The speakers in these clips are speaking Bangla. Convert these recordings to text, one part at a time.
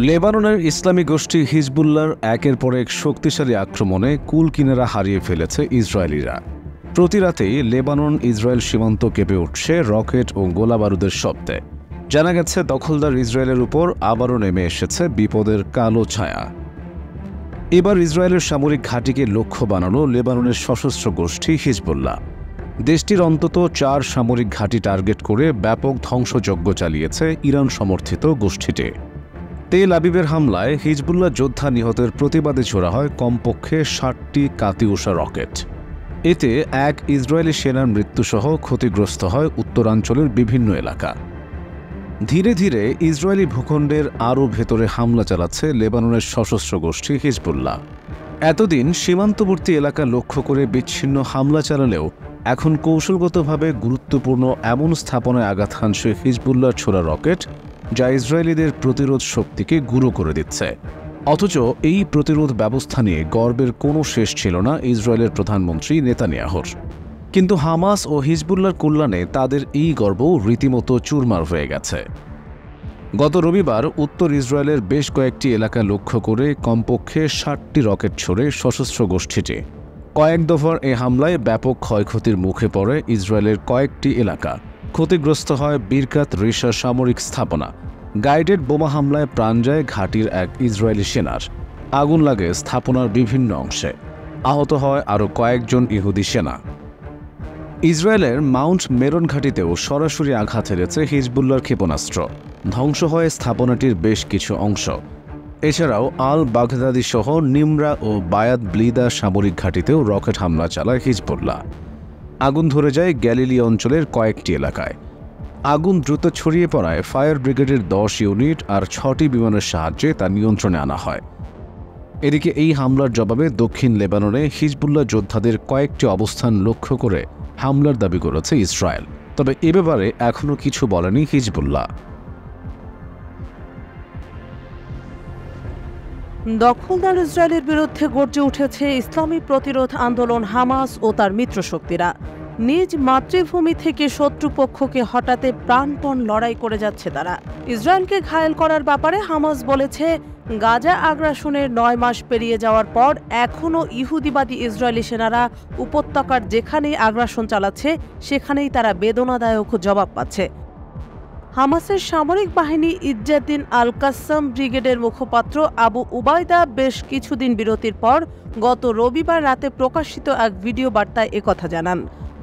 লেবাননের ইসলামী গোষ্ঠী হিজবুল্লাহর একের পর এক শক্তিশালী আক্রমণে কুল কিনারা হারিয়ে ফেলেছে ইসরায়েলিরা। প্রতি রাতেই লেবানন ইসরায়েল সীমান্ত কেঁপে উঠছে রকেট ও গোলাবারুদের শব্দে। জানা গেছে দখলদার ইসরায়েলের উপর আবারও নেমে এসেছে বিপদের কালো ছায়া। এবার ইসরায়েলের সামরিক ঘাঁটিকে লক্ষ্য বানালো লেবাননের সশস্ত্র গোষ্ঠী হিজবুল্লাহ। দেশটির অন্তত 4 সামরিক ঘাঁটি টার্গেট করে ব্যাপক ধ্বংসযজ্ঞ চালিয়েছে ইরান সমর্থিত গোষ্ঠীটি। তেল আবিবের হামলায় হিজবুল্লাহ যোদ্ধা নিহতের প্রতিবাদে ছোড়া হয় কমপক্ষে 60টি কাতিউষা রকেট। এতে এক ইসরায়েলি সেনার মৃত্যুসহ ক্ষতিগ্রস্ত হয় উত্তরাঞ্চলের বিভিন্ন এলাকা। ধীরে ধীরে ইসরায়েলি ভূখণ্ডের আরও ভেতরে হামলা চালাচ্ছে লেবাননের সশস্ত্র গোষ্ঠী হিজবুল্লাহ। এতদিন সীমান্তবর্তী এলাকা লক্ষ্য করে বিচ্ছিন্ন হামলা চালালেও এখন কৌশলগতভাবে গুরুত্বপূর্ণ এমন স্থাপনায় আঘাত হানছে হিজবুল্লাহর ছোড়া রকেট, যা ইসরায়েলিদের প্রতিরোধ শক্তিকে গুঁড়ো করে দিচ্ছে। অথচ এই প্রতিরোধ ব্যবস্থা নিয়ে গর্বের কোনো শেষ ছিল না ইসরায়েলের প্রধানমন্ত্রী নেতানিয়াহুর। কিন্তু হামাস ও হিজবুল্লাহর কল্যাণে তাদের এই গর্ব রীতিমতো চুরমার হয়ে গেছে। গত রবিবার উত্তর ইসরায়েলের বেশ কয়েকটি এলাকা লক্ষ্য করে কমপক্ষে 60টি রকেট ছোড়ে সশস্ত্র গোষ্ঠীটি। কয়েক দফার এ হামলায় ব্যাপক ক্ষয়ক্ষতির মুখে পড়ে ইসরায়েলের কয়েকটি এলাকা। ক্ষতিগ্রস্ত হয় বিরকাত রিশা সামরিক স্থাপনা। গাইডেড বোমা হামলায় প্রাণ যায় ঘাঁটির এক ইসরায়েলি সেনার। আগুন লাগে স্থাপনার বিভিন্ন অংশে। আহত হয় আরও কয়েকজন ইহুদি সেনা। ইসরায়েলের মাউন্ট মেরন ঘাঁটিতেও সরাসরি আঘাত হেরেছে হিজবুল্লাহর ক্ষেপণাস্ত্র। ধ্বংস হয় স্থাপনাটির বেশ কিছু অংশ। এছাড়াও আল বাগদাদি সহ নিমরা ও বায়াত ব্লিদা সামরিক ঘাঁটিতেও রকেট হামলা চালায় হিজবুল্লাহ। আগুন ধরে যায় গ্যালিলি অঞ্চলের কয়েকটি এলাকায়। আগুন দ্রুত ছড়িয়ে পড়ায় ফায়ার ব্রিগেডের 10 ইউনিট আর 6টি বিমানের সাহায্যে তা নিয়ন্ত্রণে আনা হয়। এদিকে এই হামলার জবাবে দক্ষিণ লেবাননে হিজবুল্লাহ যোদ্ধাদের কয়েকটি অবস্থান লক্ষ্য করে হামলার দাবি করেছে ইসরায়েল। তবে এ ব্যাপারে এখনও কিছু বলেনি হিজবুল্লাহ। দখলদার ইসরায়েলের বিরুদ্ধে গর্জে উঠেছে ইসলামী প্রতিরোধ আন্দোলন হামাস ও তার মিত্রশক্তিরা। নিজ মাতৃভূমি থেকে শত্রুপক্ষকে হটাতে প্রাণপণ লড়াই করে যাচ্ছে তারা। ইসরায়েলকে ঘায়েল করার ব্যাপারে হামাস বলেছে, গাজা আগ্রাসনের 9 মাস পেরিয়ে যাওয়ার পর এখনও ইহুদিবাদী ইসরায়েলি সেনারা উপত্যকার যেখানেই আগ্রাসন চালাচ্ছে সেখানেই তারা বেদনাদায়ক জবাব পাচ্ছে। হামাসের সামরিক বাহিনী ইজ্জাদ্দিন আল কাসসাম ব্রিগেডের মুখপাত্র আবু উবায়দা বেশ কিছুদিন বিরতির পর গত রবিবার রাতে প্রকাশিত এক ভিডিও বার্তায় একথা জানান।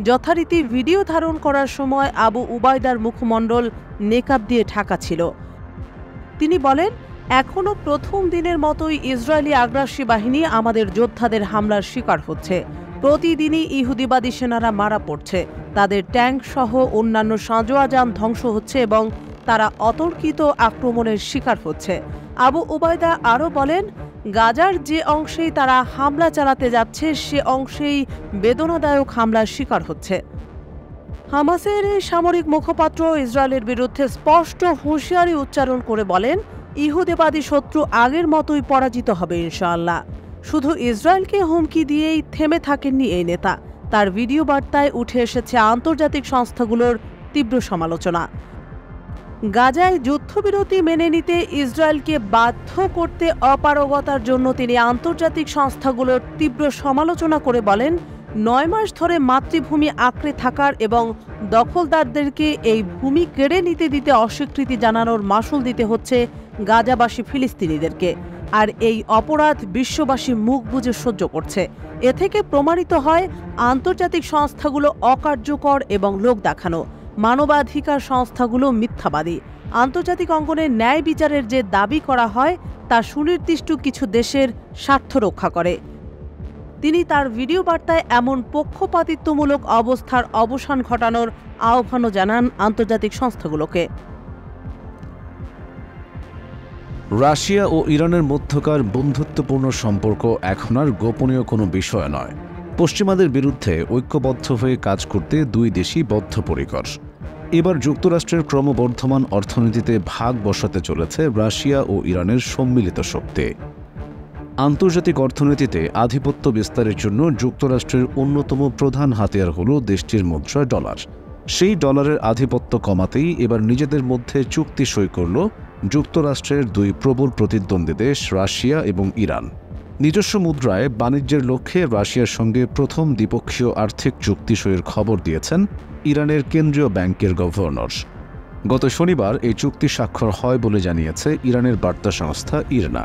যথারীতি ভিডিও ধারণ করার সময় আবু উবায়দার মুখমণ্ডল নেকাব দিয়ে ঢাকা ছিল। তিনি বলেন, এখনও প্রথম দিনের মতোই ইসরায়েলি আগ্রাসী বাহিনী আমাদের যোদ্ধাদের হামলার শিকার হচ্ছে। প্রতিদিনই ইহুদিবাদী সেনারা মারা পড়ছে, তাদের ট্যাঙ্ক সহ অন্যান্য সাঁজোয়া যান ধ্বংস হচ্ছে এবং তারা অতর্কিত আক্রমণের শিকার হচ্ছে। আবু উবায়দা আরও বলেন, গাজার যে অংশেই তারা হামলা চালাতে যাচ্ছে সে অংশেই বেদনাদায়ক হামলার শিকার হচ্ছে। হামাসের এই সামরিক মুখপাত্র ইসরায়েলের বিরুদ্ধে স্পষ্ট হুঁশিয়ারি উচ্চারণ করে বলেন, ইহুদিবাদী শত্রু আগের মতোই পরাজিত হবে ইনশাআল্লাহ। শুধু ইসরায়েলকে হুমকি দিয়েই থেমে থাকেননি এই নেতা। তার ভিডিও বার্তায় উঠে এসেছে আন্তর্জাতিক সংস্থাগুলোর তীব্র সমালোচনা। গাজায় যুদ্ধবিরতি মেনে নিতে ইসরায়েলকে বাধ্য করতে অপারগতার জন্য তিনি আন্তর্জাতিক সংস্থাগুলোর তীব্র সমালোচনা করে বলেন, 9 মাস ধরে মাতৃভূমি আঁকড়ে থাকার এবং দখলদারদেরকে এই ভূমি কেড়ে নিতে দিতে অস্বীকৃতি জানানোর মাশুল দিতে হচ্ছে গাজাবাসী ফিলিস্তিনিদেরকে। আর এই অপরাধ বিশ্ববাসী মুখ বুজে সহ্য করছে। এ থেকে প্রমাণিত হয় আন্তর্জাতিক সংস্থাগুলো অকার্যকর এবং লোক দেখানো। মানবাধিকার সংস্থাগুলো মিথ্যাবাদী। আন্তর্জাতিক অঙ্গনে ন্যায় বিচারের যে দাবি করা হয় তা সুনির্দিষ্ট কিছু দেশের স্বার্থ রক্ষা করে। তিনি তার ভিডিও বার্তায় এমন পক্ষপাতিত্বমূলক অবস্থার অবসান ঘটানোর আহ্বানও জানান আন্তর্জাতিক সংস্থাগুলোকে। রাশিয়া ও ইরানের মধ্যকার বন্ধুত্বপূর্ণ সম্পর্ক এখন আর গোপনীয় কোনো বিষয় নয়। পশ্চিমাদের বিরুদ্ধে ঐক্যবদ্ধ হয়ে কাজ করতে দুই দেশই বদ্ধপরিকর। এবার যুক্তরাষ্ট্রের ক্রমবর্ধমান অর্থনীতিতে ভাগ বসাতে চলেছে রাশিয়া ও ইরানের সম্মিলিত শক্তি। আন্তর্জাতিক অর্থনীতিতে আধিপত্য বিস্তারের জন্য যুক্তরাষ্ট্রের অন্যতম প্রধান হাতিয়ার হল দেশটির মুদ্রা ডলার। সেই ডলারের আধিপত্য কমাতেই এবার নিজেদের মধ্যে চুক্তি সই করল যুক্তরাষ্ট্রের দুই প্রবল প্রতিদ্বন্দ্বী দেশ রাশিয়া এবং ইরান। নিজস্ব মুদ্রায় বাণিজ্যের লক্ষ্যে রাশিয়ার সঙ্গে প্রথম দ্বিপক্ষীয় আর্থিক চুক্তি সইয়ের খবর দিয়েছেন ইরানের কেন্দ্রীয় ব্যাংকের গভর্নর। গত শনিবার এই চুক্তি স্বাক্ষর হয় বলে জানিয়েছে ইরানের বার্তা সংস্থা ইরনা।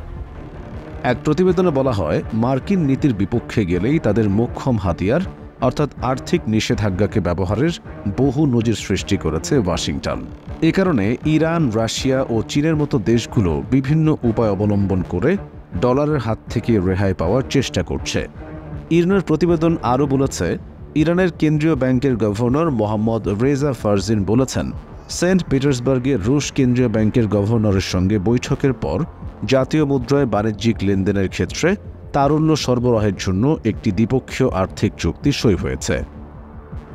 এক প্রতিবেদনে বলা হয়, মার্কিন নীতির বিপক্ষে গেলেই তাদের মোক্ষম হাতিয়ার অর্থাৎ আর্থিক নিষেধাজ্ঞাকে ব্যবহারের বহু নজির সৃষ্টি করেছে ওয়াশিংটন। এ কারণে ইরান, রাশিয়া ও চীনের মতো দেশগুলো বিভিন্ন উপায় অবলম্বন করে ডলারের হাত থেকে রেহাই পাওয়ার চেষ্টা করছে। ইরনার প্রতিবেদন আরও বলেছে, ইরানের কেন্দ্রীয় ব্যাংকের গভর্নর মোহাম্মদ রেজা ফারজিন বলেছেন, সেন্ট পিটার্সবার্গে রুশ কেন্দ্রীয় ব্যাংকের গভর্নরের সঙ্গে বৈঠকের পর জাতীয় মুদ্রায় বাণিজ্যিক লেনদেনের ক্ষেত্রে তারল্য সরবরাহের জন্য একটি দ্বিপক্ষীয় আর্থিক চুক্তি সই হয়েছে।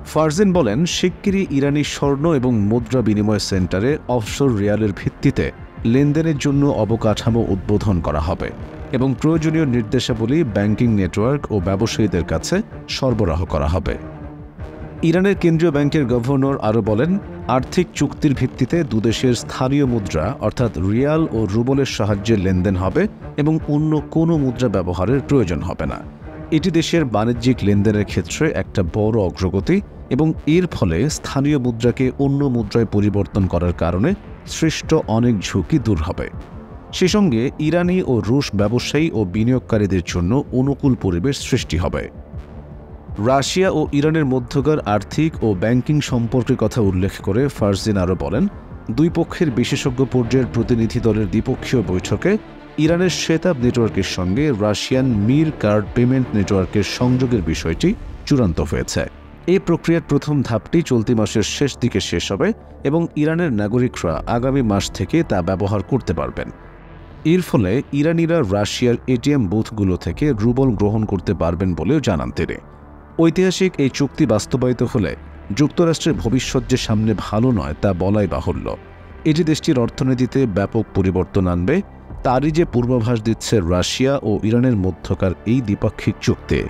ফারজিন বলেন, শিগগিরই ইরানি স্বর্ণ এবং মুদ্রা বিনিময় সেন্টারে অফশোর রিয়ালের ভিত্তিতে লেনদেনের জন্য অবকাঠামো উদ্বোধন করা হবে এবং প্রয়োজনীয় নির্দেশাবলী ব্যাংকিং নেটওয়ার্ক ও ব্যবসায়ীদের কাছে সরবরাহ করা হবে। ইরানের কেন্দ্রীয় ব্যাংকের গভর্নর আরও বলেন, আর্থিক চুক্তির ভিত্তিতে দুদেশের স্থানীয় মুদ্রা অর্থাৎ রিয়াল ও রুবলের সাহায্যে লেনদেন হবে এবং অন্য কোনো মুদ্রা ব্যবহারের প্রয়োজন হবে না। এটি দেশের বাণিজ্যিক লেনদেনের ক্ষেত্রে একটা বড় অগ্রগতি এবং এর ফলে স্থানীয় মুদ্রাকে অন্য মুদ্রায় পরিবর্তন করার কারণে সৃষ্ট অনেক ঝুঁকি দূর হবে। সে সঙ্গে ইরানি ও রুশ ব্যবসায়ী ও বিনিয়োগকারীদের জন্য অনুকূল পরিবেশ সৃষ্টি হবে। রাশিয়া ও ইরানের মধ্যকার আর্থিক ও ব্যাংকিং সম্পর্কের কথা উল্লেখ করে ফারজিন আরও বলেন, দুই পক্ষের বিশেষজ্ঞ পর্যায়ের প্রতিনিধি দলের দ্বিপক্ষীয় বৈঠকে ইরানের শেতাব নেটওয়ার্কের সঙ্গে রাশিয়ান মির কার্ড পেমেন্ট নেটওয়ার্কের সংযোগের বিষয়টি চূড়ান্ত হয়েছে। এই প্রক্রিয়ার প্রথম ধাপটি চলতি মাসের শেষ দিকে শেষ হবে এবং ইরানের নাগরিকরা আগামী মাস থেকে তা ব্যবহার করতে পারবেন। এর ফলে ইরানিরা রাশিয়ার এটিএম বুথগুলো থেকে রুবল গ্রহণ করতে পারবেন বলেও জানান তিনি। ঐতিহাসিক এই চুক্তি বাস্তবায়িত হলে যুক্তরাষ্ট্রের ভবিষ্যৎ যে সামনে ভালো নয় তা বলাই বাহুল্য। এটি দেশটির অর্থনীতিতে ব্যাপক পরিবর্তন আনবে, তারই যে পূর্বাভাস দিচ্ছে রাশিয়া ও ইরানের মধ্যকার এই দ্বিপাক্ষিক চুক্তি।